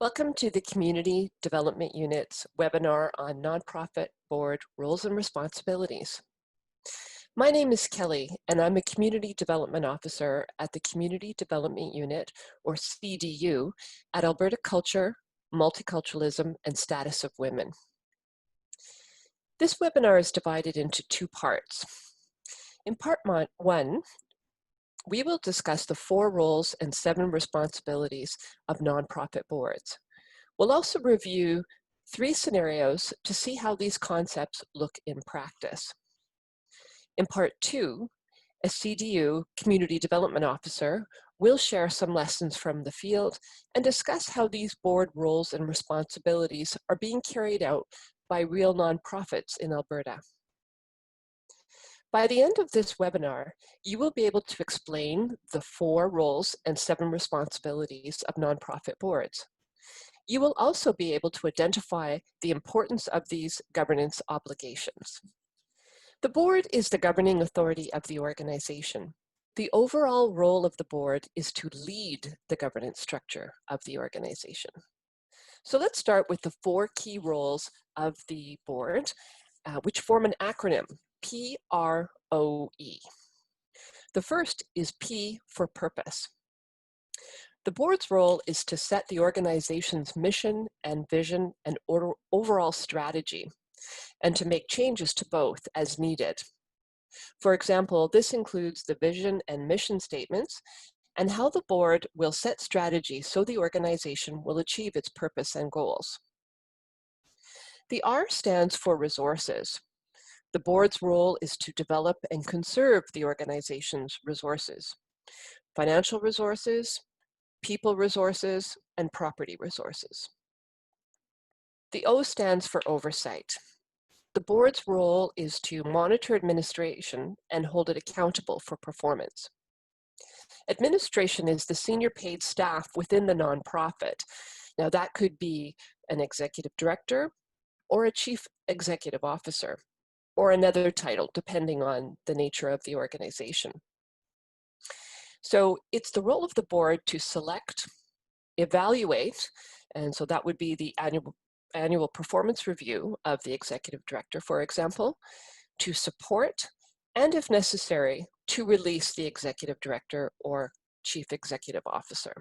Welcome to the Community Development Unit's webinar on Nonprofit Board Roles and Responsibilities. My name is Kelly, and I'm a Community Development Officer at the Community Development Unit, or CDU, at Alberta Culture, Multiculturalism, and Status of Women. This webinar is divided into two parts. In part one, we will discuss the 4 roles and 7 responsibilities of nonprofit boards. We'll also review 3 scenarios to see how these concepts look in practice. In part 2, a CDU, Community Development Officer, will share some lessons from the field and discuss how these board roles and responsibilities are being carried out by real nonprofits in Alberta. By the end of this webinar, you will be able to explain the 4 roles and 7 responsibilities of nonprofit boards. You will also be able to identify the importance of these governance obligations. The board is the governing authority of the organization. The overall role of the board is to lead the governance structure of the organization. So let's start with the 4 key roles of the board, which form an acronym, PROE. The first is P for purpose. The board's role is to set the organization's mission and vision and overall strategy, and to make changes to both as needed. For example, this includes the vision and mission statements and how the board will set strategy so the organization will achieve its purpose and goals. The R stands for resources. The board's role is to develop and conserve the organization's resources, financial resources, people resources, and property resources. The O stands for oversight. The board's role is to monitor administration and hold it accountable for performance. Administration is the senior paid staff within the nonprofit. Now that could be an executive director or a chief executive officer, or another title, depending on the nature of the organization. So it's the role of the board to select, evaluate, and so that would be the annual performance review of the executive director, for example, to support, and if necessary, to release the executive director or chief executive officer.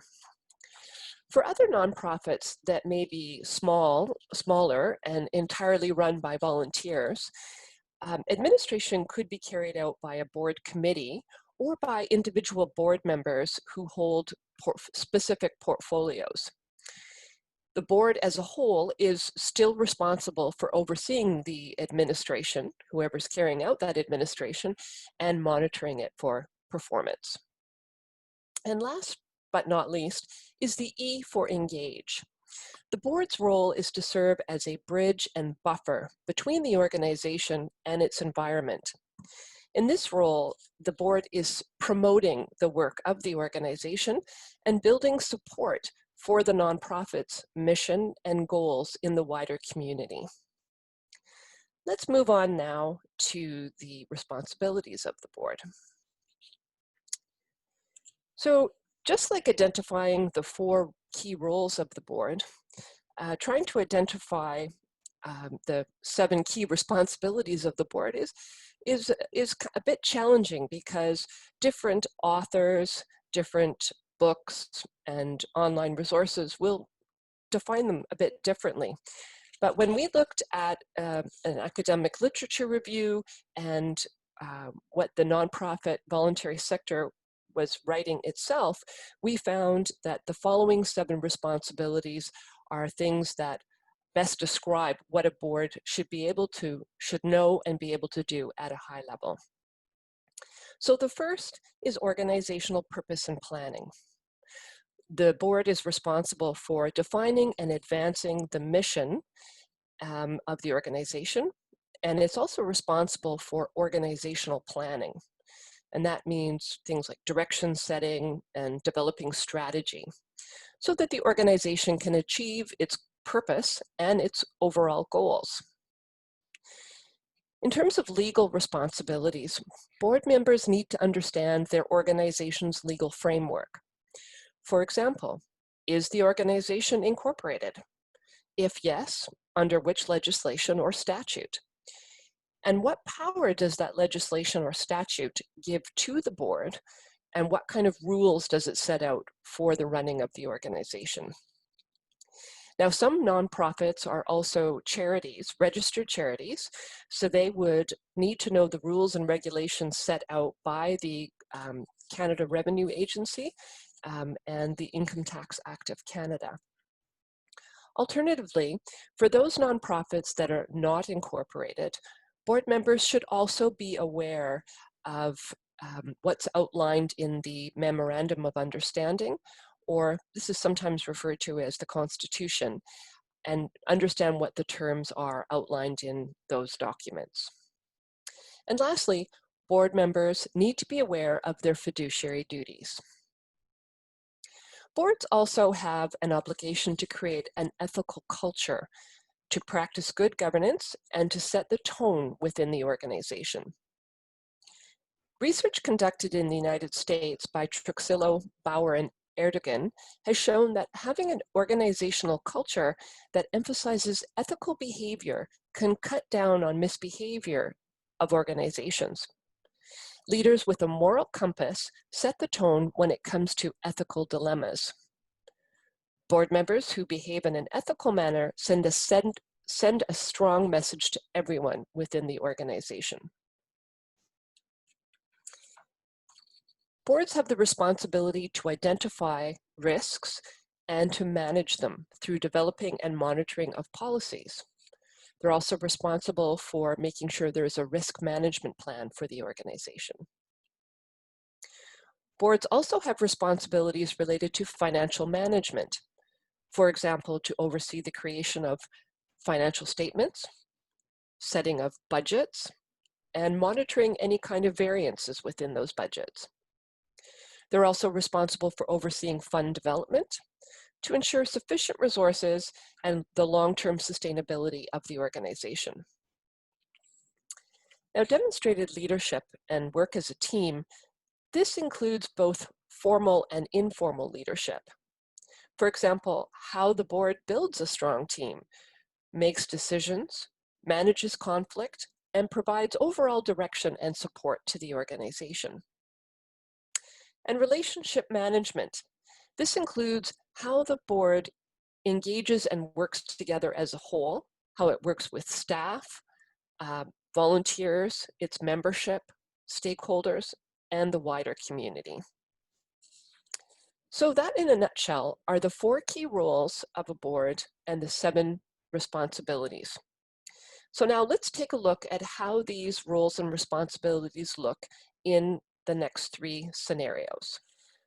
For other nonprofits that may be smaller, and entirely run by volunteers, administration could be carried out by a board committee or by individual board members who hold specific portfolios. The board as a whole is still responsible for overseeing the administration, whoever's carrying out that administration, and monitoring it for performance. And last but not least is the E for engage. The board's role is to serve as a bridge and buffer between the organization and its environment. In this role, the board is promoting the work of the organization and building support for the nonprofit's mission and goals in the wider community. Let's move on now to the responsibilities of the board. So just like identifying the 4 key roles of the board, trying to identify the 7 key responsibilities of the board is a bit challenging because different authors, different books, and online resources will define them a bit differently. But when we looked at an academic literature review and what the nonprofit voluntary sector was writing itself, we found that the following 7 responsibilities are things that best describe what a board should know and be able to do at a high level. So the first is organizational purpose and planning. The board is responsible for defining and advancing the mission of the organization, and it's also responsible for organizational planning. And that means things like direction setting and developing strategy so that the organization can achieve its purpose and its overall goals. In terms of legal responsibilities, board members need to understand their organization's legal framework. For example, Is the organization incorporated? If yes, under which legislation or statute? And what power does that legislation or statute give to the board? And what kind of rules does it set out for the running of the organization? Now, some nonprofits are also charities, registered charities, so they would need to know the rules and regulations set out by the Canada Revenue Agency and the Income Tax Act of Canada. Alternatively, for those nonprofits that are not incorporated, board members should also be aware of what's outlined in the Memorandum of Understanding, or this is sometimes referred to as the Constitution, and understand what the terms are outlined in those documents. And lastly, board members need to be aware of their fiduciary duties. Boards also have an obligation to create an ethical culture, to practice good governance, and to set the tone within the organization. Research conducted in the United States by Truxillo, Bauer, and Erdogan has shown that having an organizational culture that emphasizes ethical behavior can cut down on misbehavior of organizations. Leaders with a moral compass set the tone when it comes to ethical dilemmas. Board members who behave in an ethical manner send a strong message to everyone within the organization. Boards have the responsibility to identify risks and to manage them through developing and monitoring of policies. They're also responsible for making sure there is a risk management plan for the organization. Boards also have responsibilities related to financial management. For example, to oversee the creation of financial statements, setting of budgets, and monitoring any kind of variances within those budgets. They're also responsible for overseeing fund development to ensure sufficient resources and the long-term sustainability of the organization. Now, demonstrated leadership and work as a team, this includes both formal and informal leadership. For example, how the board builds a strong team, makes decisions, manages conflict, and provides overall direction and support to the organization. And relationship management. This includes how the board engages and works together as a whole, how it works with staff, volunteers, its membership, stakeholders, and the wider community. So that, in a nutshell, are the 4 key roles of a board and the 7 responsibilities. So now let's take a look at how these roles and responsibilities look in the next 3 scenarios.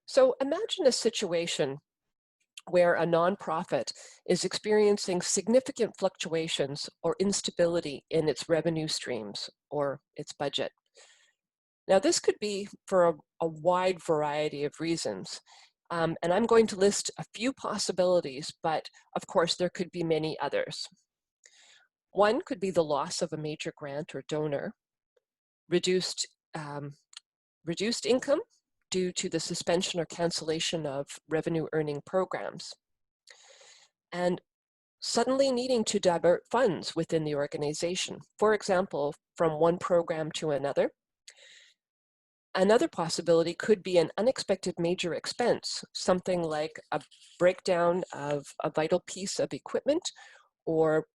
So imagine a situation where a nonprofit is experiencing significant fluctuations or instability in its revenue streams or its budget. Now, this could be for a wide variety of reasons. And I'm going to list a few possibilities, but of course there could be many others. One could be the loss of a major grant or donor, reduced income due to the suspension or cancellation of revenue earning programs, and suddenly needing to divert funds within the organization, for example, from one program to another. Another possibility could be an unexpected major expense, something like a breakdown of a vital piece of equipment or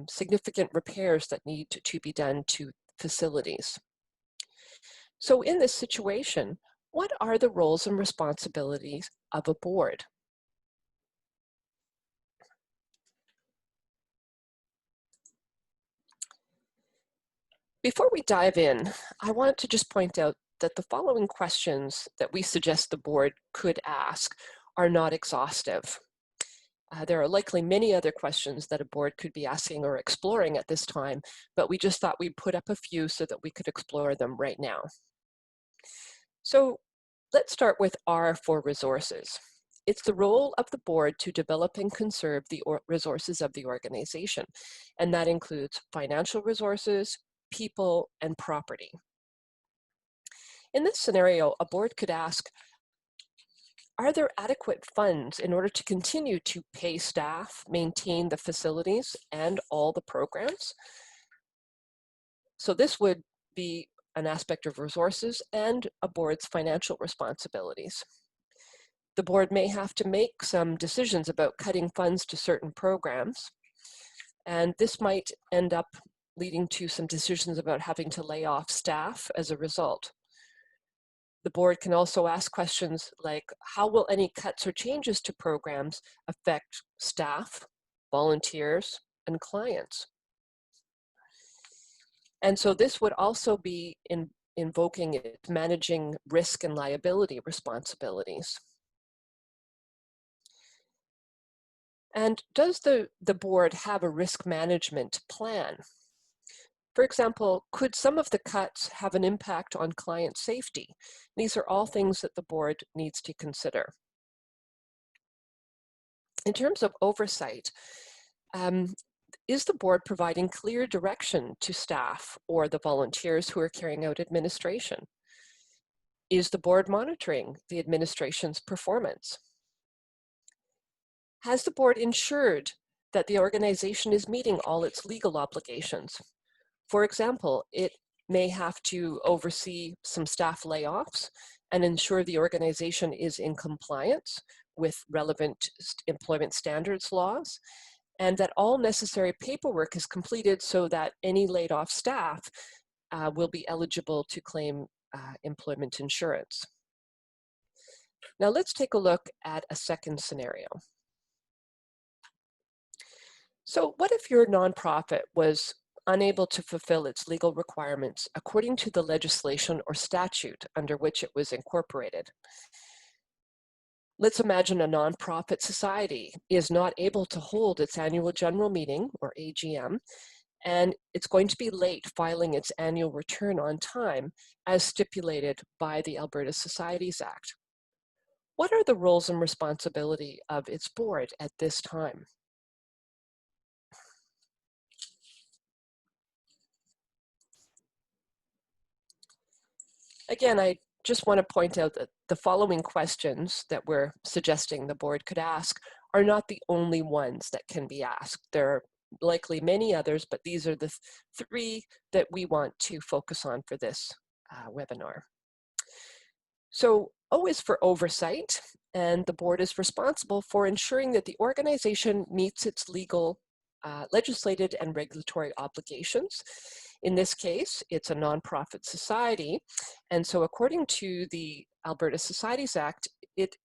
significant repairs that need to be done to facilities. So in this situation, what are the roles and responsibilities of a board? Before we dive in, I want to just point out that the following questions that we suggest the board could ask are not exhaustive. There are likely many other questions that a board could be asking or exploring at this time, but we just thought we'd put up a few so that we could explore them right now. So let's start with R for resources. It's the role of the board to develop and conserve the resources of the organization, and that includes financial resources, people, and property. In this scenario, a board could ask, are there adequate funds in order to continue to pay staff, maintain the facilities, and all the programs? So this would be an aspect of resources and a board's financial responsibilities. The board may have to make some decisions about cutting funds to certain programs, and this might end up leading to some decisions about having to lay off staff as a result. The board can also ask questions like, how will any cuts or changes to programs affect staff, volunteers, and clients? And so this would also be invoking its managing risk and liability responsibilities. And does the board have a risk management plan? For example, could some of the cuts have an impact on client safety? These are all things that the board needs to consider. In terms of oversight, is the board providing clear direction to staff or the volunteers who are carrying out administration? Is the board monitoring the administration's performance? Has the board ensured that the organization is meeting all its legal obligations? For example, it may have to oversee some staff layoffs and ensure the organization is in compliance with relevant employment standards laws, and that all necessary paperwork is completed so that any laid off staff will be eligible to claim employment insurance. Now let's take a look at a second scenario. So what if your nonprofit was unable to fulfill its legal requirements according to the legislation or statute under which it was incorporated? Let's imagine a nonprofit society is not able to hold its annual general meeting, or AGM, and it's going to be late filing its annual return on time as stipulated by the Alberta Societies Act. What are the roles and responsibility of its board at this time? Again, I just want to point out that the following questions that we're suggesting the board could ask are not the only ones that can be asked. There are likely many others, but these are the three that we want to focus on for this webinar. So O is for oversight, and the board is responsible for ensuring that the organization meets its legal, legislated, and regulatory obligations. In this case, it's a nonprofit society, and so according to the Alberta Societies Act, it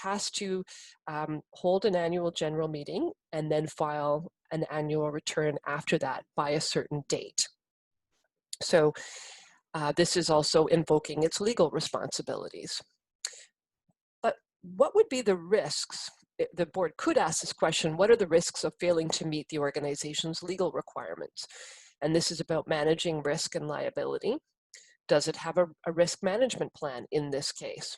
has to hold an annual general meeting and then file an annual return after that by a certain date. So this is also invoking its legal responsibilities. But what would be the risks? The board could ask this question, what are the risks of failing to meet the organization's legal requirements? And this is about managing risk and liability. Does it have a risk management plan in this case?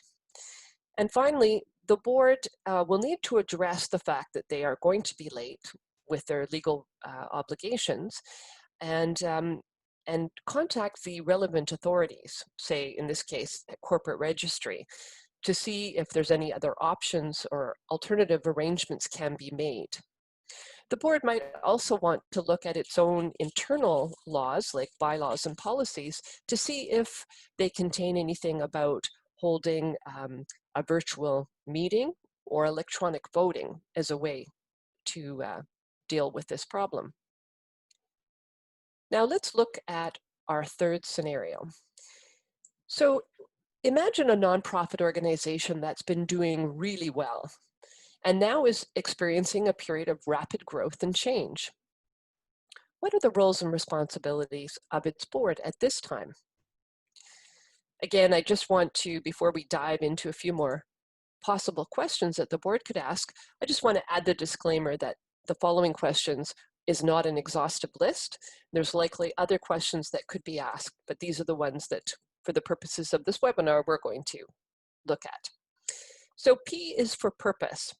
And finally, the board will need to address the fact that they are going to be late with their legal obligations, and contact the relevant authorities, say in this case, a corporate registry, to see if there's any other options or alternative arrangements can be made. The board might also want to look at its own internal laws, like bylaws and policies, to see if they contain anything about holding a virtual meeting or electronic voting as a way to deal with this problem. Now let's look at our third scenario. So imagine a nonprofit organization that's been doing really well and now is experiencing a period of rapid growth and change. What are the roles and responsibilities of its board at this time? Again, I just want to, before we dive into a few more possible questions that the board could ask, I just want to add the disclaimer that the following questions is not an exhaustive list. There's likely other questions that could be asked, but these are the ones that, for the purposes of this webinar, we're going to look at. So P is for purpose,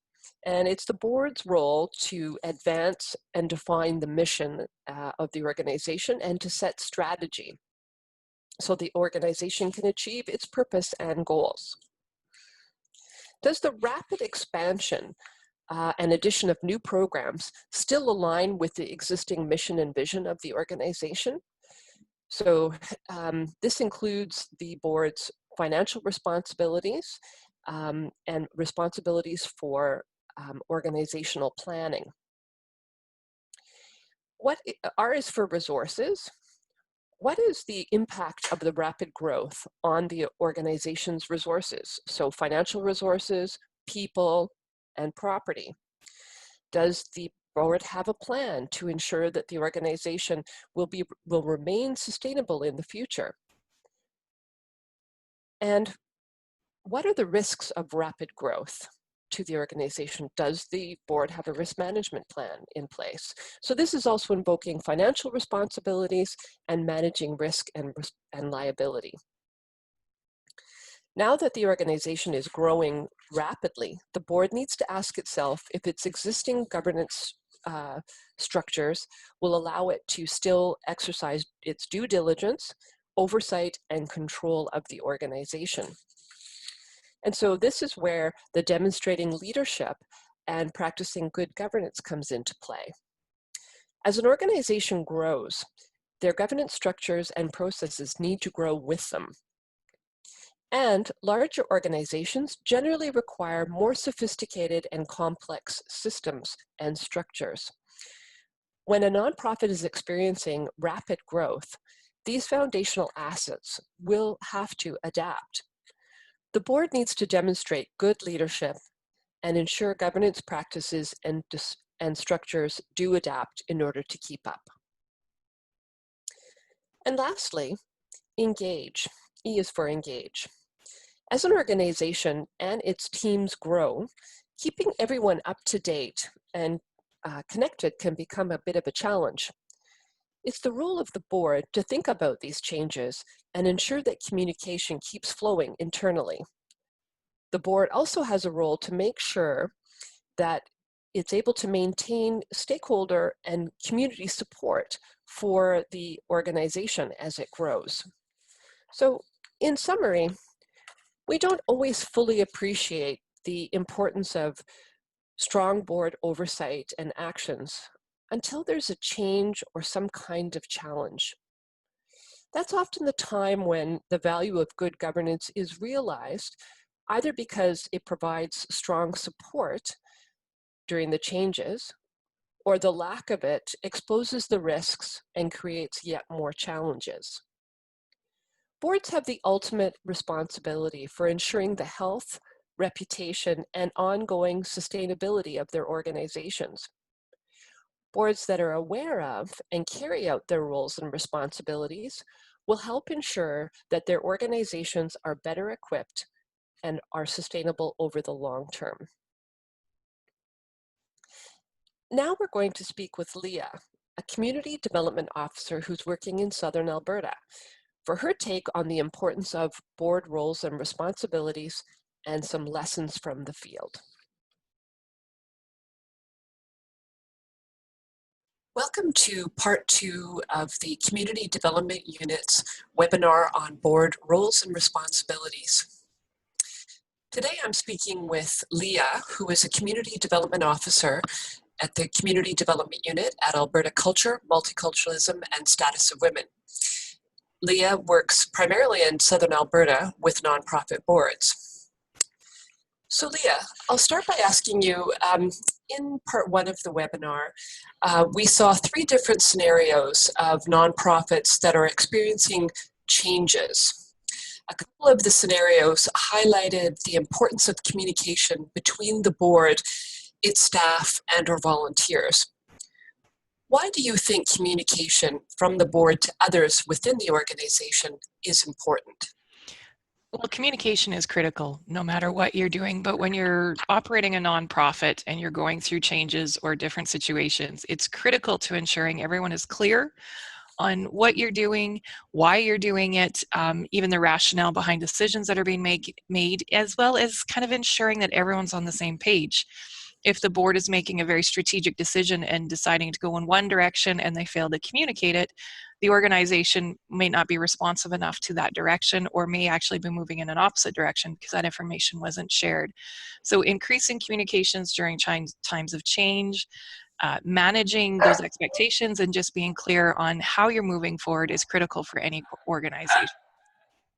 and it's the board's role to advance and define the mission of the organization and to set strategy so the organization can achieve its purpose and goals. Does the rapid expansion and addition of new programs still align with the existing mission and vision of the organization? So this includes the board's financial responsibilities and responsibilities for organizational planning. R is for resources. What is the impact of the rapid growth on the organization's resources? So financial resources, people, and property. Does the board have a plan to ensure that the organization will remain sustainable in the future? And what are the risks of rapid growth to the organization? Does the board have a risk management plan in place? So this is also invoking financial responsibilities and managing risk and liability. Now that the organization is growing rapidly, the board needs to ask itself if its existing governance structures will allow it to still exercise its due diligence, oversight, and control of the organization. And so this is where the demonstrating leadership and practicing good governance comes into play. As an organization grows, their governance structures and processes need to grow with them. And larger organizations generally require more sophisticated and complex systems and structures. When a nonprofit is experiencing rapid growth, these foundational assets will have to adapt. The board needs to demonstrate good leadership and ensure governance practices and structures do adapt in order to keep up. And lastly, engage. E is for engage. As an organization and its teams grow, keeping everyone up to date and connected can become a bit of a challenge. It's the role of the board to think about these changes and ensure that communication keeps flowing internally. The board also has a role to make sure that it's able to maintain stakeholder and community support for the organization as it grows. So in summary, we don't always fully appreciate the importance of strong board oversight and actions until there's a change or some kind of challenge. That's often the time when the value of good governance is realized, either because it provides strong support during the changes, or the lack of it exposes the risks and creates yet more challenges. Boards have the ultimate responsibility for ensuring the health, reputation, and ongoing sustainability of their organizations. Boards that are aware of and carry out their roles and responsibilities will help ensure that their organizations are better equipped and are sustainable over the long term. Now we're going to speak with Leah, a community development officer who's working in Southern Alberta, for her take on the importance of board roles and responsibilities and some lessons from the field. Welcome to part 2 of the Community Development Unit's webinar on board roles and responsibilities. Today I'm speaking with Leah, who is a Community Development Officer at the Community Development Unit at Alberta Culture, Multiculturalism, and Status of Women. Leah works primarily in Southern Alberta with nonprofit boards. So Leah, I'll start by asking you, in part 1 of the webinar, we saw 3 different scenarios of nonprofits that are experiencing changes. A couple of the scenarios highlighted the importance of communication between the board, its staff, and or volunteers. Why do you think communication from the board to others within the organization is important? Well, communication is critical no matter what you're doing, but when you're operating a nonprofit and you're going through changes or different situations, it's critical to ensuring everyone is clear on what you're doing, why you're doing it, even the rationale behind decisions that are being made, as well as kind of ensuring that everyone's on the same page. If the board is making a very strategic decision and deciding to go in one direction and they fail to communicate it, the organization may not be responsive enough to that direction, or may actually be moving in an opposite direction because that information wasn't shared. So increasing communications during times of change, managing those expectations, and just being clear on how you're moving forward is critical for any organization.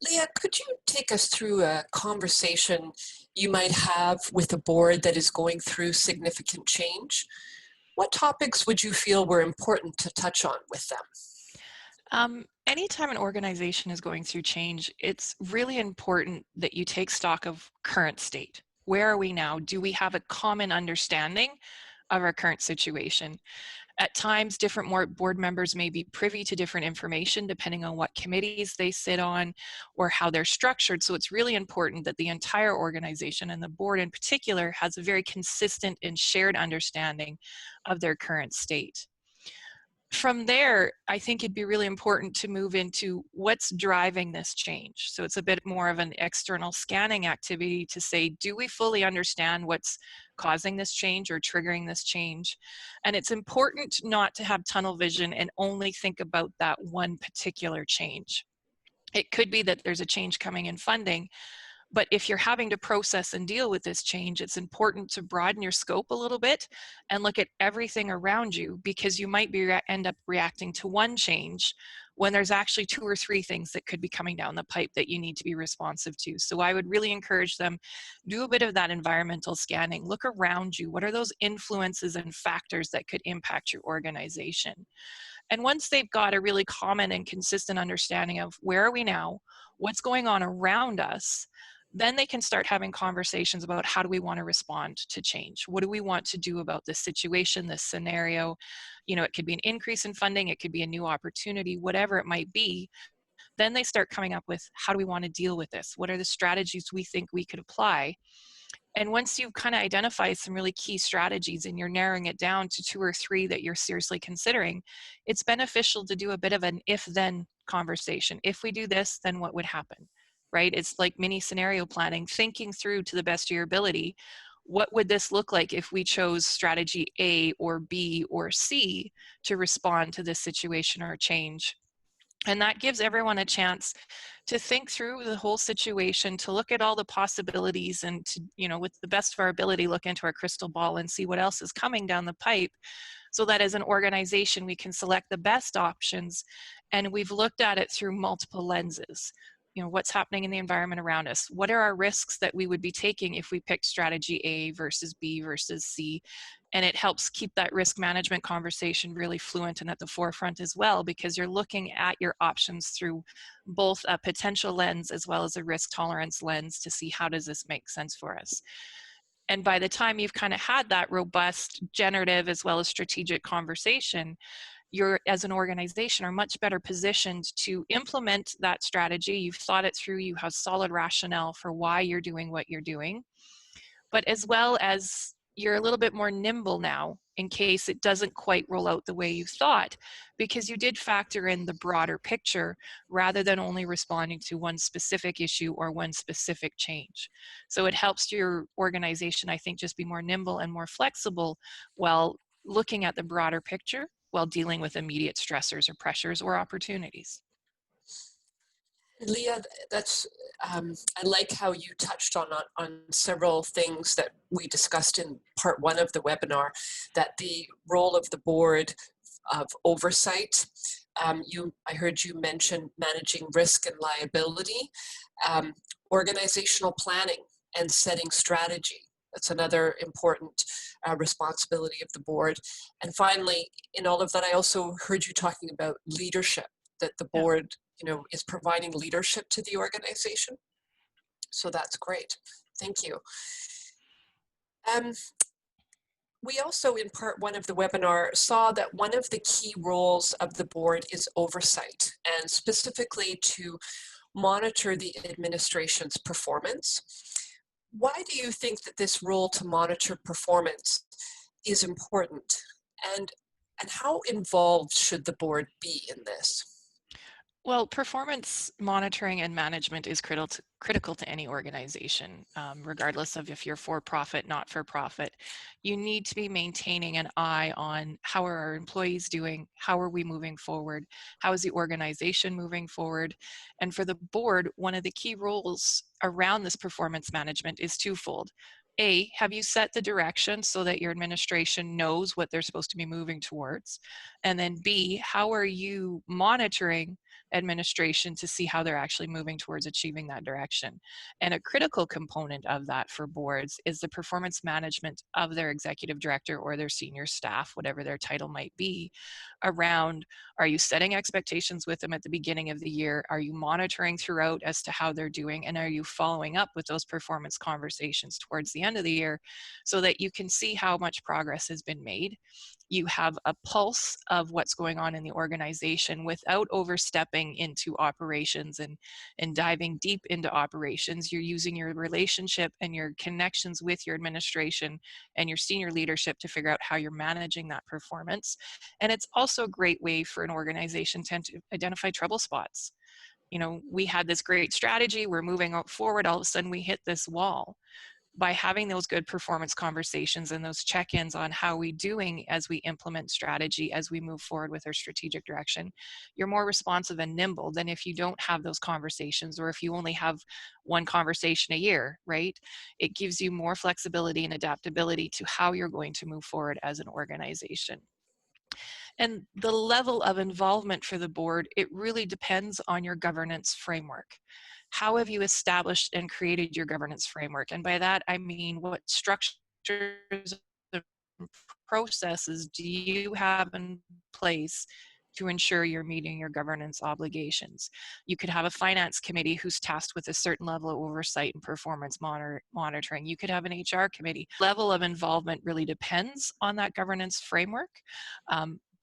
Leah, could you take us through a conversation you might have with a board that is going through significant change? What topics would you feel were important to touch on with them? Anytime an organization is going through change, it's really important that you take stock of current state. Where are we now? Do we have a common understanding of our current situation? At times, different board members may be privy to different information depending on what committees they sit on or how they're structured. So it's really important that the entire organization, and the board in particular, has a very consistent and shared understanding of their current state. From there, I think it'd be really important to move into what's driving this change. So it's a bit more of an external scanning activity to say, do we fully understand what's causing this change or triggering this change? And it's important not to have tunnel vision and only think about that one particular change. It could be that there's a change coming in funding, but if you're having to process and deal with this change, it's important to broaden your scope a little bit and look at everything around you, because you might end up reacting to one change when there's actually 2 or 3 things that could be coming down the pipe that you need to be responsive to. So I would really encourage them, do a bit of that environmental scanning. Look around you. What are those influences and factors that could impact your organization? And once they've got a really common and consistent understanding of where are we now, what's going on around us, then they can start having conversations about how do we want to respond to change? What do we want to do about this situation, this scenario? You know, it could be an increase in funding, it could be a new opportunity, whatever it might be. Then they start coming up with, how do we want to deal with this? What are the strategies we think we could apply? And once you've kind of identified some really key strategies and you're narrowing it down to 2 or 3 that you're seriously considering, it's beneficial to do a bit of an if-then conversation. If we do this, then what would happen, right? It's like mini scenario planning, thinking through to the best of your ability, what would this look like if we chose strategy A or B or C to respond to this situation or change? And that gives everyone a chance to think through the whole situation, to look at all the possibilities, and to, you know, with the best of our ability, look into our crystal ball and see what else is coming down the pipe, so that as an organization, we can select the best options. And we've looked at it through multiple lenses. You know, what's happening in the environment around us? What are our risks that we would be taking if we picked strategy A versus B versus C? And it helps keep that risk management conversation really fluent and at the forefront as well, because you're looking at your options through both a potential lens as well as a risk tolerance lens to see how does this make sense for us. And by the time you've kind of had that robust generative as well as strategic conversation, you're, as an organization, are much better positioned to implement that strategy. You've thought it through, you have solid rationale for why you're doing what you're doing, but as well as you're a little bit more nimble now in case it doesn't quite roll out the way you thought, because you did factor in the broader picture rather than only responding to one specific issue or one specific change. So it helps your organization, I think, just be more nimble and more flexible while looking at the broader picture, while dealing with immediate stressors or pressures or opportunities. Leah, that's I like how you touched on several things that we discussed in part 1 of the webinar, that the role of the board of oversight. I heard you mention managing risk and liability, organizational planning, and setting strategy. That's another important responsibility of the board. And finally, in all of that, I also heard you talking about leadership, that the Yeah. board, you know, is providing leadership to the organization. So that's great. Thank you. Um, we also, in part 1 of the webinar, saw that one of the key roles of the board is oversight, and specifically to monitor the administration's performance. Why do you think that this role to monitor performance is important? And how involved should the board be in this? Well, performance monitoring and management is critical to any organization, regardless of if you're for profit, not for profit. You need to be maintaining an eye on how are our employees doing, how are we moving forward, how is the organization moving forward. And for the board, one of the key roles around this performance management is twofold. A, have you set the direction so that your administration knows what they're supposed to be moving towards? And then B, how are you monitoring administration to see how they're actually moving towards achieving that direction? And a critical component of that for boards is the performance management of their executive director or their senior staff, whatever their title might be, around, are you setting expectations with them at the beginning of the year? Are you monitoring throughout as to how they're doing? And are you following up with those performance conversations towards the end of the year so that you can see how much progress has been made? You have a pulse of what's going on in the organization without overstepping into operations and diving deep into operations. You're using your relationship and your connections with your administration and your senior leadership to figure out how you're managing that performance. And it's also a great way for an organization to identify trouble spots. You know, we had this great strategy, we're moving forward, all of a sudden we hit this wall. By having those good performance conversations and those check-ins on how we're doing as we implement strategy, as we move forward with our strategic direction, you're more responsive and nimble than if you don't have those conversations, or if you only have one conversation a year, right? It gives you more flexibility and adaptability to how you're going to move forward as an organization. And the level of involvement for the board, it really depends on your governance framework. How have you established and created your governance framework? And by that, I mean, what structures and processes do you have in place to ensure you're meeting your governance obligations? You could have a finance committee who's tasked with a certain level of oversight and performance monitoring. You could have an HR committee. Level of involvement really depends on that governance framework,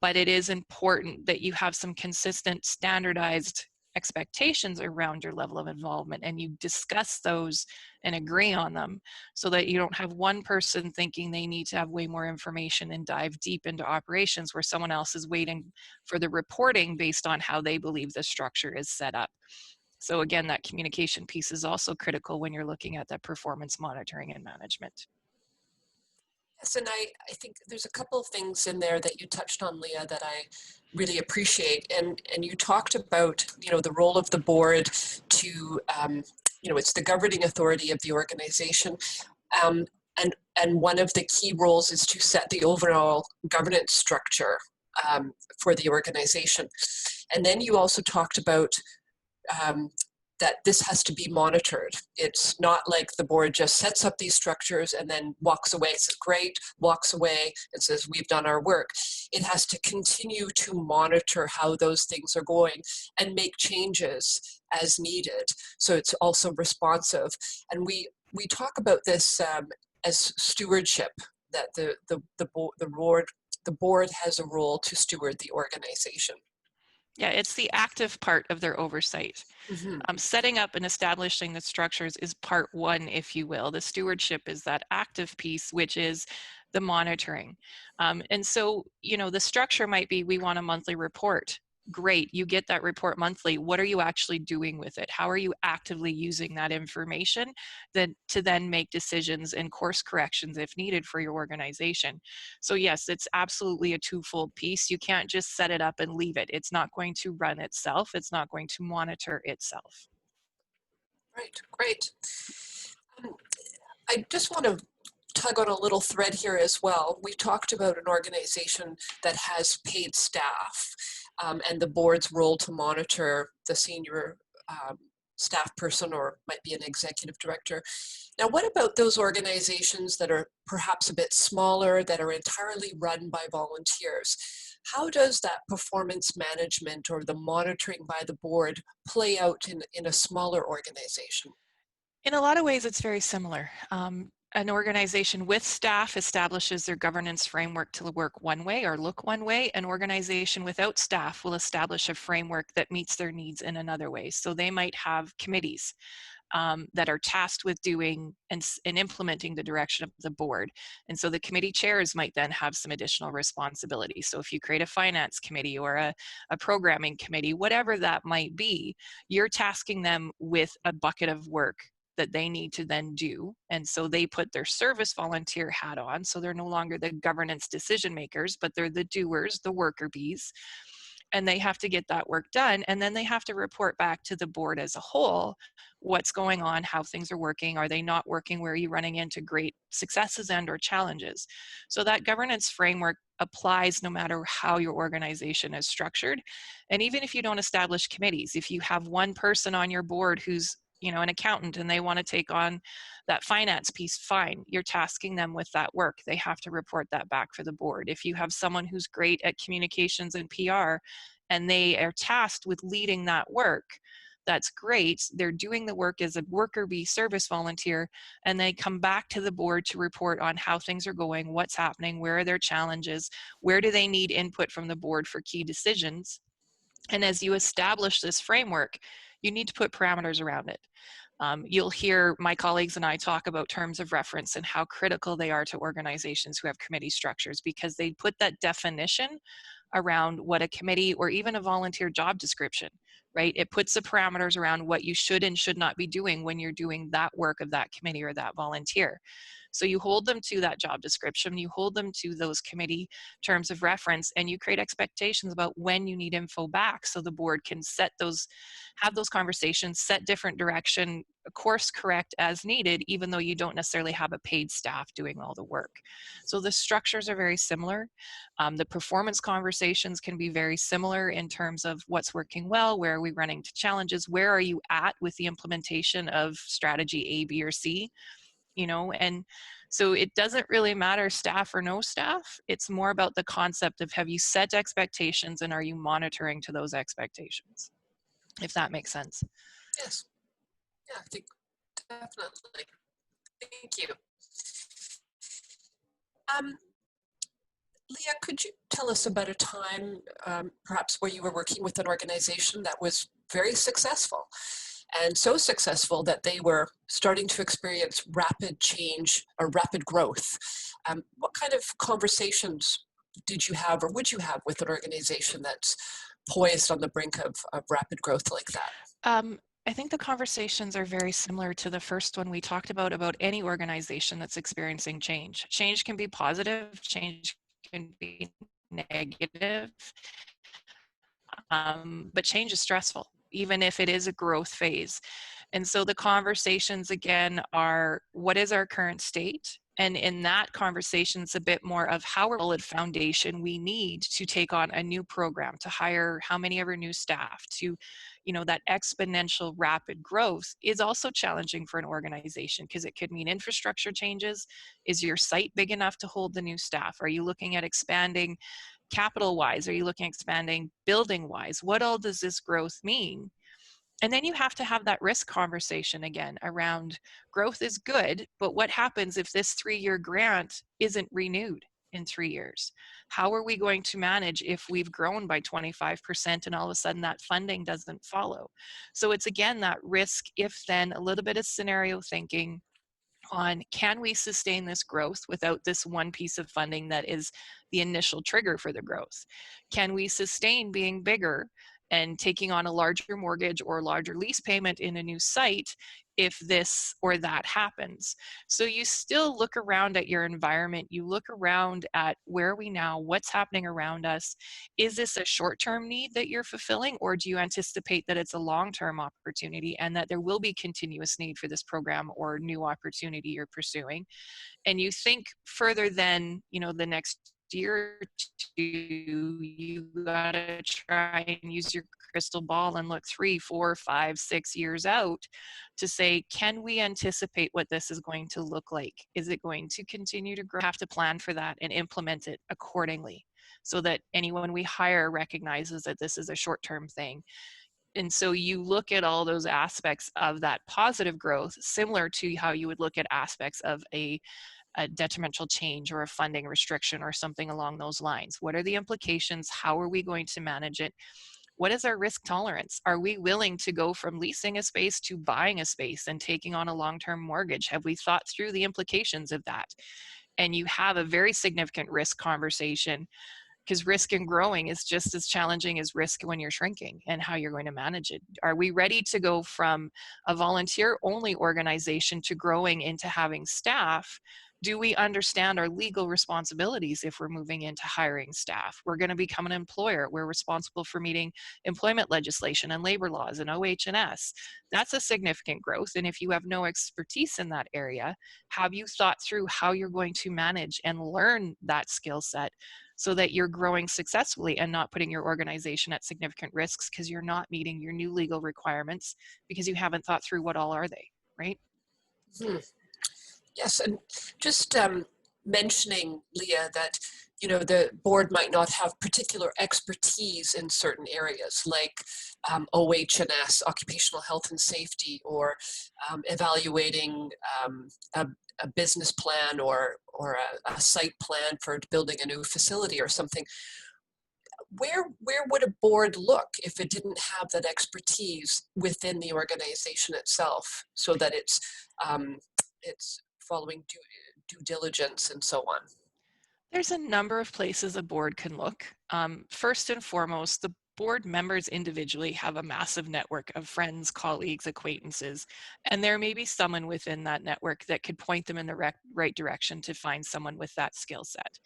but it is important that you have some consistent, standardized expectations around your level of involvement, and you discuss those and agree on them, so that you don't have one person thinking they need to have way more information and dive deep into operations where someone else is waiting for the reporting based on how they believe the structure is set up. So again, that communication piece is also critical when you're looking at that performance monitoring and management. Yes, and I think there's a couple of things in there that you touched on, Leah, that I really appreciate. And you talked about, the role of the board to, it's the governing authority of the organization. Um, and one of the key roles is to set the overall governance structure for the organization. And then you also talked about um, that this has to be monitored. It's not like the board just sets up these structures and then walks away, says great, walks away and says we've done our work. It has to continue to monitor how those things are going and make changes as needed. So it's also responsive. And we talk about this as stewardship, that the board has a role to steward the organization. Yeah, it's the active part of their oversight. Mm-hmm. Setting up and establishing the structures is part one, if you will. The stewardship is that active piece, which is the monitoring. And so, the structure might be, we want a monthly report. Great, you get that report monthly. What are you actually doing with it? How are you actively using that information to then make decisions and course corrections if needed for your organization? So yes, it's absolutely a twofold piece. You can't just set it up and leave it. It's not going to run itself. It's not going to monitor itself. Right, great. Um, I just want to tug on a little thread here as well. We talked about an organization that has paid staff and the board's role to monitor the senior staff person, or might be an executive director. Now, what about those organizations that are perhaps a bit smaller, that are entirely run by volunteers? How does that performance management or the monitoring by the board play out in a smaller organization? In a lot of ways, it's very similar. An organization with staff establishes their governance framework to work one way or look one way. An organization without staff will establish a framework that meets their needs in another way. So they might have committees. that are tasked with doing and implementing the direction of the board. And so the committee chairs might then have some additional responsibility. So if you create a finance committee or a programming committee, whatever that might be, you're tasking them with a bucket of work that they need to then do. And so they put their service volunteer hat on. So they're no longer the governance decision makers, but they're the doers, the worker bees. And they have to get that work done. And then they have to report back to the board as a whole what's going on, how things are working, are they not working, where are you running into great successes and or challenges. So that governance framework applies no matter how your organization is structured. And even if you don't establish committees, if you have one person on your board who's an accountant and they want to take on that finance piece, fine, you're tasking them with that work. They have to report that back for the board. If you have someone who's great at communications and PR and they are tasked with leading that work, that's great. They're doing the work as a worker bee service volunteer, and they come back to the board to report on how things are going, what's happening, where are their challenges, where do they need input from the board for key decisions. And as you establish this framework, you need to put parameters around it. You'll hear my colleagues and I talk about terms of reference and how critical they are to organizations who have committee structures, because they put that definition around what a committee or even a volunteer job description, right? It puts the parameters around what you should and should not be doing when you're doing that work of that committee or that volunteer. So you hold them to that job description, you hold them to those committee terms of reference, and you create expectations about when you need info back so the board can have those conversations, set different direction, course correct as needed, even though you don't necessarily have a paid staff doing all the work. So the structures are very similar. The performance conversations can be very similar in terms of what's working well, where are we running into challenges, where are you at with the implementation of strategy A, B, or C, and so it doesn't really matter staff or no staff. It's more about the concept of, have you set expectations and are you monitoring to those expectations, if that makes sense. Yes. Yeah, I think definitely. Thank you. Leah, could you tell us about a time, perhaps where you were working with an organization that was very successful, and so successful that they were starting to experience rapid change or rapid growth? What kind of conversations did you have or would you have with an organization that's poised on the brink of rapid growth like that? I think the conversations are very similar to the first one we talked about any organization that's experiencing change. Change can be positive, change can be negative, but change is stressful, even if it is a growth phase. And so the conversations again are, what is our current state? And in that conversation, it's a bit more of how solid foundation we need to take on a new program, to hire how many of our new staff, to, that exponential rapid growth is also challenging for an organization, because it could mean infrastructure changes. Is your site big enough to hold the new staff? Are you looking at expanding capital wise? Are you looking at expanding building wise? What all does this growth mean? And then you have to have that risk conversation again around, growth is good, but what happens if this 3-year grant isn't renewed in 3 years? How are we going to manage if we've grown by 25% and all of a sudden that funding doesn't follow? So it's again that risk, if then, a little bit of scenario thinking on, can we sustain this growth without this one piece of funding that is the initial trigger for the growth? Can we sustain being bigger and taking on a larger mortgage or larger lease payment in a new site if this or that happens? So you still look around at your environment, you look around at, where are we now, what's happening around us? Is this a short-term need that you're fulfilling, or do you anticipate that it's a long-term opportunity and that there will be continuous need for this program or new opportunity you're pursuing? And you think further than, the next year or two, you gotta try and use your crystal ball and look 3, 4, 5, 6 years out to say, can we anticipate what this is going to look like? Is it going to continue to grow? Have to plan for that and implement it accordingly, so that anyone we hire recognizes that this is a short-term thing. And so you look at all those aspects of that positive growth, similar to how you would look at aspects of a detrimental change or a funding restriction or something along those lines. What are the implications? How are we going to manage it? What is our risk tolerance? Are we willing to go from leasing a space to buying a space and taking on a long-term mortgage? Have we thought through the implications of that? And you have a very significant risk conversation, because risk in growing is just as challenging as risk when you're shrinking, and how you're going to manage it. Are we ready to go from a volunteer only organization to growing into having staff? Do we understand our legal responsibilities if we're moving into hiring staff? We're going to become an employer. We're responsible for meeting employment legislation and labor laws and OH&S. That's a significant growth. And if you have no expertise in that area, have you thought through how you're going to manage and learn that skill set so that you're growing successfully and not putting your organization at significant risks because you're not meeting your new legal requirements because you haven't thought through what all are they, right? Hmm. Yes, and just mentioning, Leah, that the board might not have particular expertise in certain areas like OH&S, occupational health and safety, or evaluating a, a business plan or a site plan for building a new facility or something. Where would a board look if it didn't have that expertise within the organization itself, so that it's following due diligence and so on? There's a number of places a board can look. First and foremost, the board members individually have a massive network of friends, colleagues, acquaintances, and there may be someone within that network that could point them in the right direction to find someone with that skill set.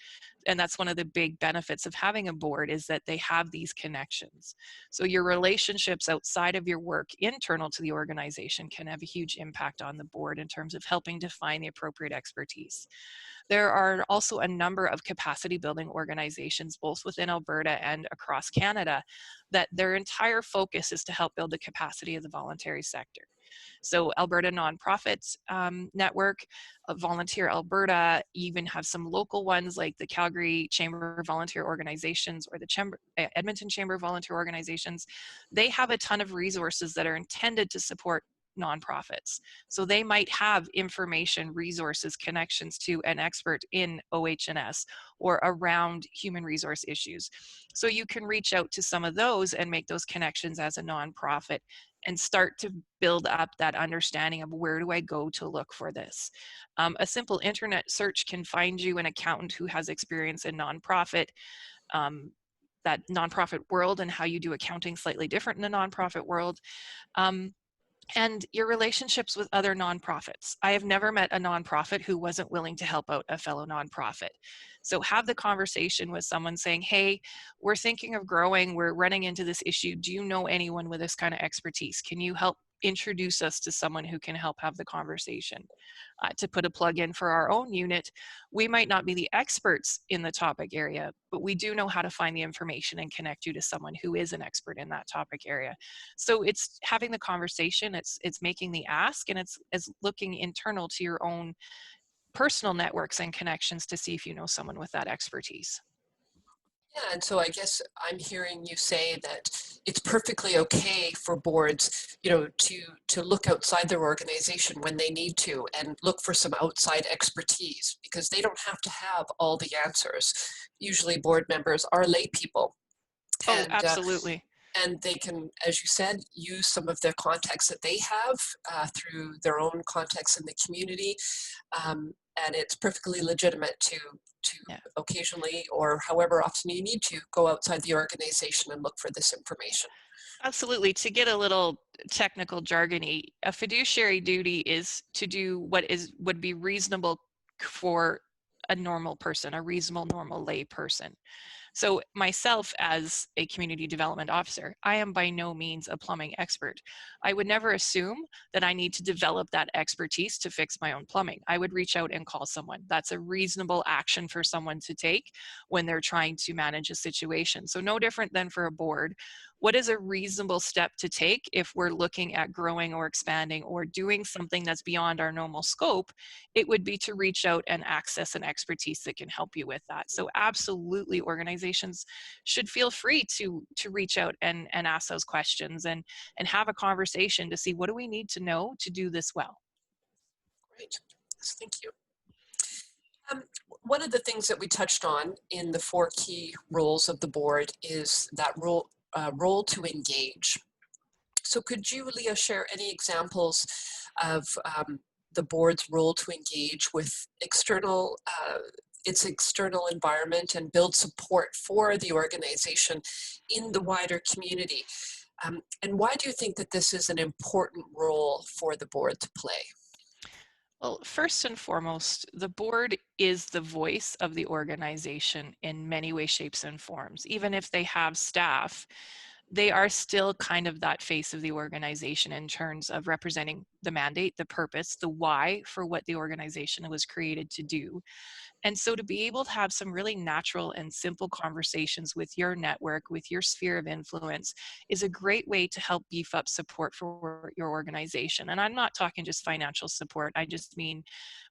And that's one of the big benefits of having a board, is that they have these connections. So your relationships outside of your work, internal to the organization, can have a huge impact on the board in terms of helping define the appropriate expertise. There are also a number of capacity building organizations, both within Alberta and across Canada, that their entire focus is to help build the capacity of the voluntary sector. So Alberta Nonprofits Network, Volunteer Alberta, even have some local ones like the Calgary Chamber of Volunteer Organizations or the Edmonton Chamber of Volunteer Organizations. They have a ton of resources that are intended to support nonprofits. So they might have information, resources, connections to an expert in OH&S or around human resource issues. So you can reach out to some of those and make those connections as a nonprofit and start to build up that understanding of, where do I go to look for this? A simple internet search can find you an accountant who has experience in nonprofit, that nonprofit world, and how you do accounting slightly different in the nonprofit world. And your relationships with other nonprofits. I have never met a nonprofit who wasn't willing to help out a fellow nonprofit. So have the conversation with someone saying, hey, we're thinking of growing, we're running into this issue. Do you know anyone with this kind of expertise? Can you help introduce us to someone who can help have the conversation? To put a plug in for our own unit, we might not be the experts in the topic area, but we do know how to find the information and connect you to someone who is an expert in that topic area. So it's having the conversation, it's making the ask, and it's looking internal to your own personal networks and connections to see if you know someone with that expertise. Yeah, and so I guess I'm hearing you say that it's perfectly okay for boards, to look outside their organization when they need to and look for some outside expertise, because they don't have to have all the answers. Usually board members are lay people, Oh, and absolutely. and they can, as you said, use some of the contacts that they have through their own contacts in the community, and it's perfectly legitimate to Yeah. occasionally, or however often you need to, go outside the organization and look for this information. Absolutely. To get a little technical jargony, a fiduciary duty is to do what would be reasonable for a normal person, a reasonable normal lay person. So myself, as a community development officer, I am by no means a plumbing expert. I would never assume that I need to develop that expertise to fix my own plumbing. I would reach out and call someone. That's a reasonable action for someone to take when they're trying to manage a situation. So no different than for a board. What is a reasonable step to take if we're looking at growing or expanding or doing something that's beyond our normal scope? It would be to reach out and access an expertise that can help you with that. So absolutely, organizations should feel free to reach out and ask those questions and have a conversation to see, what do we need to know to do this well. Great, thank you. One of the things that we touched on in the 4 key roles of the board is that role role to engage. So could you, Leah, share any examples of the board's role to engage with its external environment and build support for the organization in the wider community? And why do you think that this is an important role for the board to play? Well, first and foremost, the board is the voice of the organization in many ways, shapes, and forms. Even if they have staff, they are still kind of that face of the organization in terms of representing the mandate, the purpose, the why for what the organization was created to do. And so to be able to have some really natural and simple conversations with your network, with your sphere of influence, is a great way to help beef up support for your organization. And I'm not talking just financial support, I just mean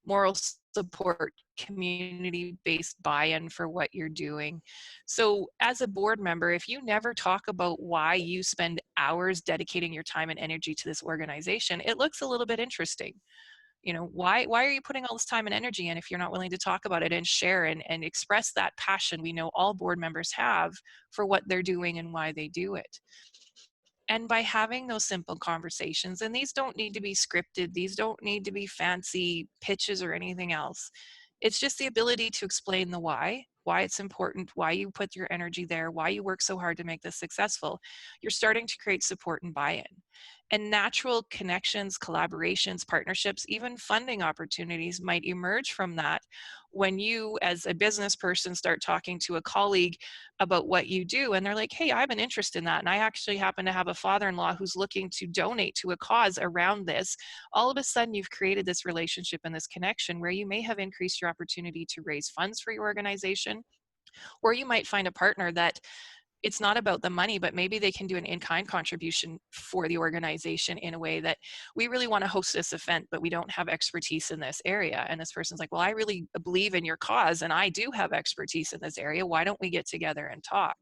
moral support, community-based buy-in for what you're doing. So as a board member, if you never talk about why you spend hours dedicating your time and energy to this organization, it looks a little bit interesting. You know, why are you putting all this time and energy in if you're not willing to talk about it and share and express that passion we know all board members have for what they're doing and why they do it? And by having those simple conversations, and these don't need to be scripted, these don't need to be fancy pitches or anything else. It's just the ability to explain the why it's important, why you put your energy there, why you work so hard to make this successful. You're starting to create support and buy-in. And natural connections, collaborations, partnerships, even funding opportunities might emerge from that when you, as a business person, start talking to a colleague about what you do. And they're like, hey, I have an interest in that. And I actually happen to have a father-in-law who's looking to donate to a cause around this. All of a sudden, you've created this relationship and this connection where you may have increased your opportunity to raise funds for your organization, or you might find a partner that it's not about the money, but maybe they can do an in-kind contribution for the organization in a way that we really want to host this event, but we don't have expertise in this area. And this person's like, well, I really believe in your cause and I do have expertise in this area. Why don't we get together and talk?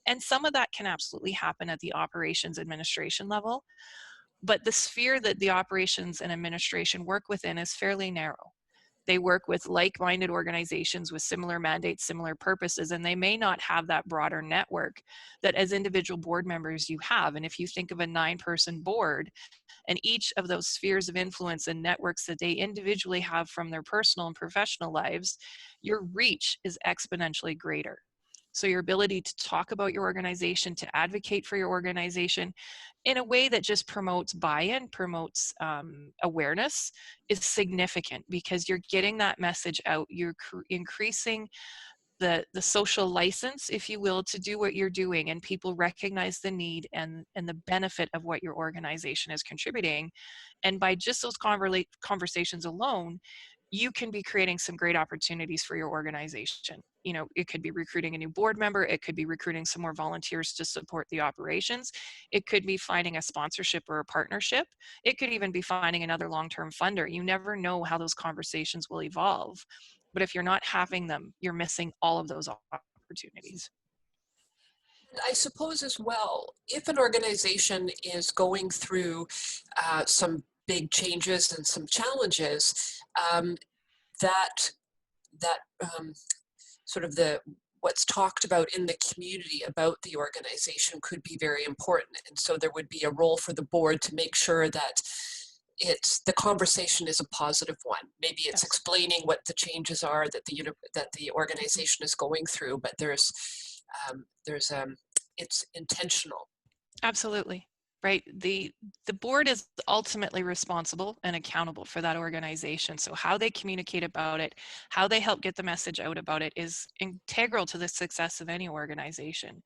And some of that can absolutely happen at the operations administration level, but the sphere that the operations and administration work within is fairly narrow. They work with like-minded organizations with similar mandates, similar purposes, and they may not have that broader network that as individual board members you have. And if you think of a 9-person board and each of those spheres of influence and networks that they individually have from their personal and professional lives, your reach is exponentially greater. So your ability to talk about your organization, to advocate for your organization in a way that just promotes buy-in, promotes awareness is significant because you're getting that message out. You're increasing the social license, if you will, to do what you're doing, and people recognize the need and the benefit of what your organization is contributing. And by just those conversations alone, you can be creating some great opportunities for your organization. You know, it could be recruiting a new board member, it could be recruiting some more volunteers to support the operations, it could be finding a sponsorship or a partnership, it could even be finding another long-term funder. You never know how those conversations will evolve. But if you're not having them, you're missing all of those opportunities. I suppose as well, if an organization is going through some big changes and some challenges, um, that that sort of what's talked about in the community about the organization could be very important. And so there would be a role for the board to make sure that the conversation is a positive one. Maybe it's Yes. explaining what the changes are that the organization is going through, but it's intentional. Absolutely. Right. The board is ultimately responsible and accountable for that organization. So how they communicate about it, how they help get the message out about it is integral to the success of any organization.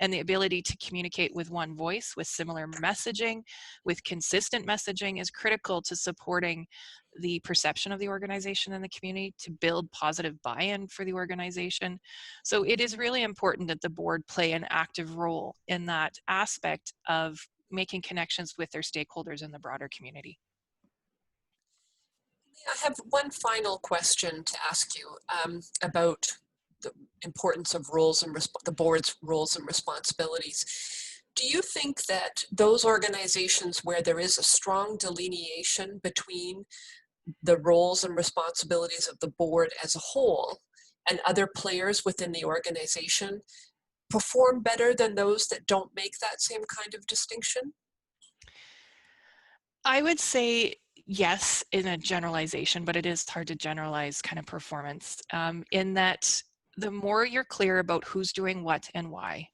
And the ability to communicate with one voice, with similar messaging, with consistent messaging is critical to supporting the perception of the organization in the community, to build positive buy-in for the organization. So it is really important that the board play an active role in that aspect of making connections with their stakeholders in the broader community. I have one final question to ask you about the importance of the board's roles and responsibilities. Do you think that those organizations where there is a strong delineation between the roles and responsibilities of the board as a whole and other players within the organization, perform better than those that don't make that same kind of distinction? I would say yes in a generalization, but it is hard to generalize kind of performance in that the more you're clear about who's doing what and why,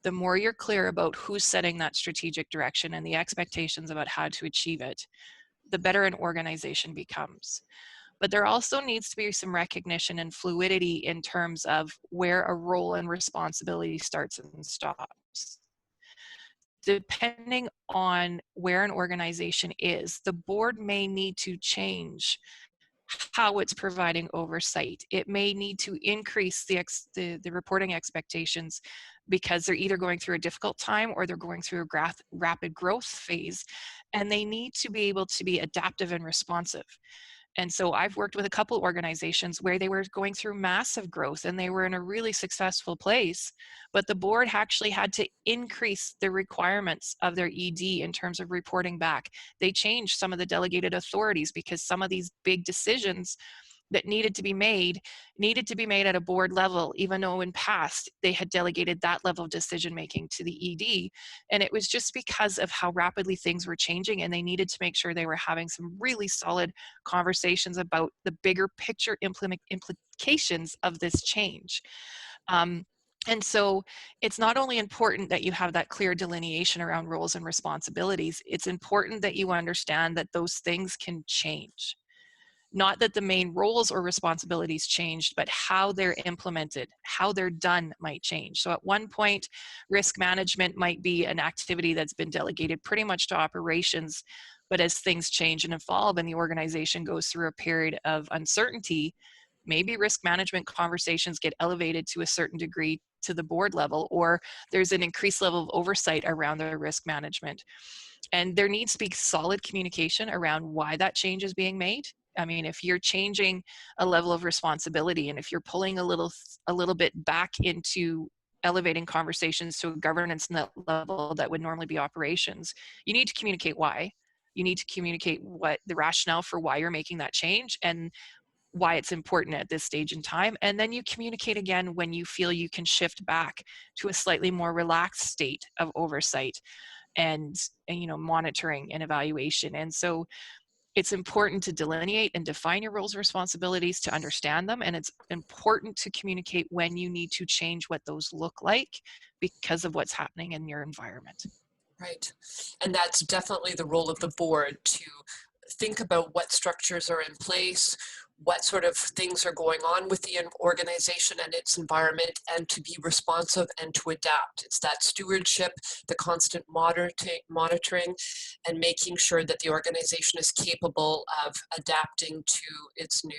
the more you're clear about who's setting that strategic direction and the expectations about how to achieve it, the better an organization becomes. But there also needs to be some recognition and fluidity in terms of where a role and responsibility starts and stops. Depending on where an organization is, the board may need to change how it's providing oversight. It may need to increase the reporting expectations because they're either going through a difficult time or they're going through a rapid growth phase, and they need to be able to be adaptive and responsive. And so I've worked with a couple organizations where they were going through massive growth and they were in a really successful place, but the board actually had to increase the requirements of their ED in terms of reporting back. They changed some of the delegated authorities because some of these big decisions that needed to be made at a board level, even though in past they had delegated that level of decision making to the ED. And it was just because of how rapidly things were changing, and they needed to make sure they were having some really solid conversations about the bigger picture implications of this change. And so it's not only important that you have that clear delineation around roles and responsibilities, it's important that you understand that those things can change. Not that the main roles or responsibilities changed, but how they're implemented, how they're done might change. So at one point, risk management might be an activity that's been delegated pretty much to operations, but as things change and evolve and the organization goes through a period of uncertainty, maybe risk management conversations get elevated to a certain degree to the board level, or there's an increased level of oversight around the risk management. And there needs to be solid communication around why that change is being made. I mean, if you're changing a level of responsibility and if you're pulling a little bit back into elevating conversations to a governance level that would normally be operations, you need to communicate why. You need to communicate what the rationale for why you're making that change and why it's important at this stage in time. And then you communicate again when you feel you can shift back to a slightly more relaxed state of oversight and monitoring and evaluation. And so it's important to delineate and define your roles and responsibilities to understand them, and it's important to communicate when you need to change what those look like because of what's happening in your environment. Right. And that's definitely the role of the board to think about what structures are in place, what sort of things are going on with the organization and its environment, and to be responsive and to adapt. It's that stewardship, the constant monitoring, and making sure that the organization is capable of adapting to its new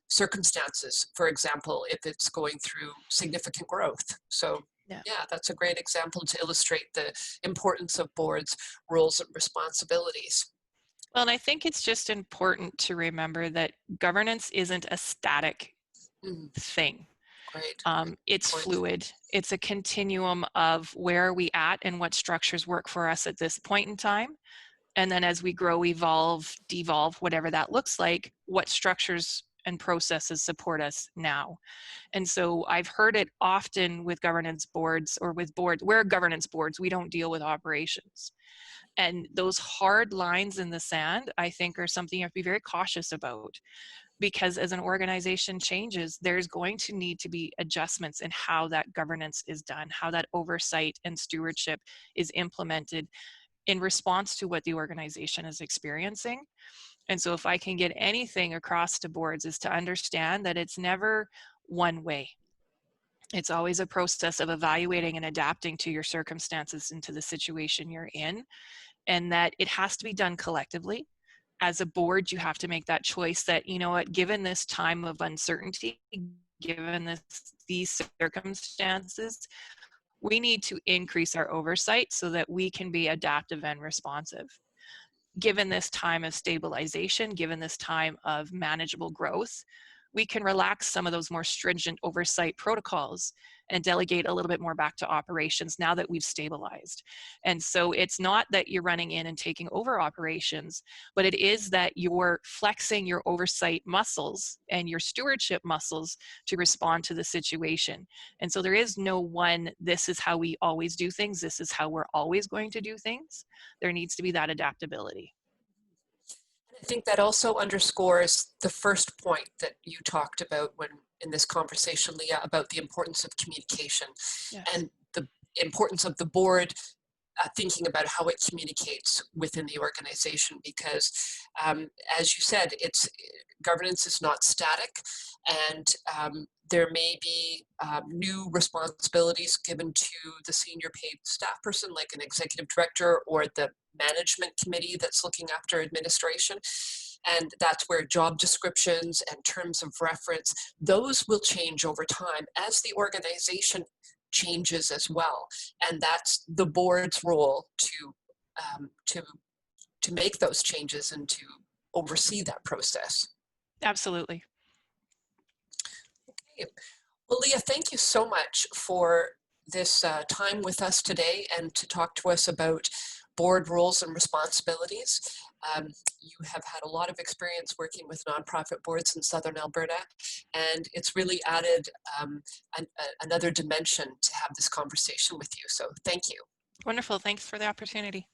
circumstances, for example, if it's going through significant growth. So Yeah. yeah, that's a great example to illustrate the importance of boards' roles and responsibilities. Well, and I think it's just important to remember that governance isn't a static Mm, thing. great, great It's point. fluid. It's a continuum of where are we at and what structures work for us at this point in time. And then as we grow, evolve, devolve, whatever that looks like, what structures and processes support us now. And so I've heard it often with governance boards or with boards, we're governance boards, we don't deal with operations. And those hard lines in the sand, I think, are something you have to be very cautious about, because as an organization changes, there's going to need to be adjustments in how that governance is done, how that oversight and stewardship is implemented in response to what the organization is experiencing. And so if I can get anything across to boards is to understand that it's never one way. It's always a process of evaluating and adapting to your circumstances and to the situation you're in, and that it has to be done collectively. As a board, you have to make that choice that, you know what, given this time of uncertainty, given these circumstances, we need to increase our oversight so that we can be adaptive and responsive. Given this time of stabilization, given this time of manageable growth, we can relax some of those more stringent oversight protocols and delegate a little bit more back to operations now that we've stabilized. And so it's not that you're running in and taking over operations, but it is that you're flexing your oversight muscles and your stewardship muscles to respond to the situation. And so there is no one, this is how we always do things, this is how we're always going to do things. There needs to be that adaptability. I think that also underscores the first point that you talked about when in this conversation, Leah, about the importance of communication Yes. and the importance of the board thinking about how it communicates within the organization because as you said, it's governance is not static, and there may be new responsibilities given to the senior paid staff person like an executive director or the management committee that's looking after administration, and that's where job descriptions and terms of reference, those will change over time as the organization changes as well, and that's the board's role to um, to to make those changes and to oversee that process. Absolutely. Okay. Well, Leah, thank you so much for this time with us today and to talk to us about board roles and responsibilities. Um, you have had a lot of experience working with nonprofit boards in Southern Alberta, and it's really added another dimension to have this conversation with you. So thank you. Wonderful. Thanks for the opportunity.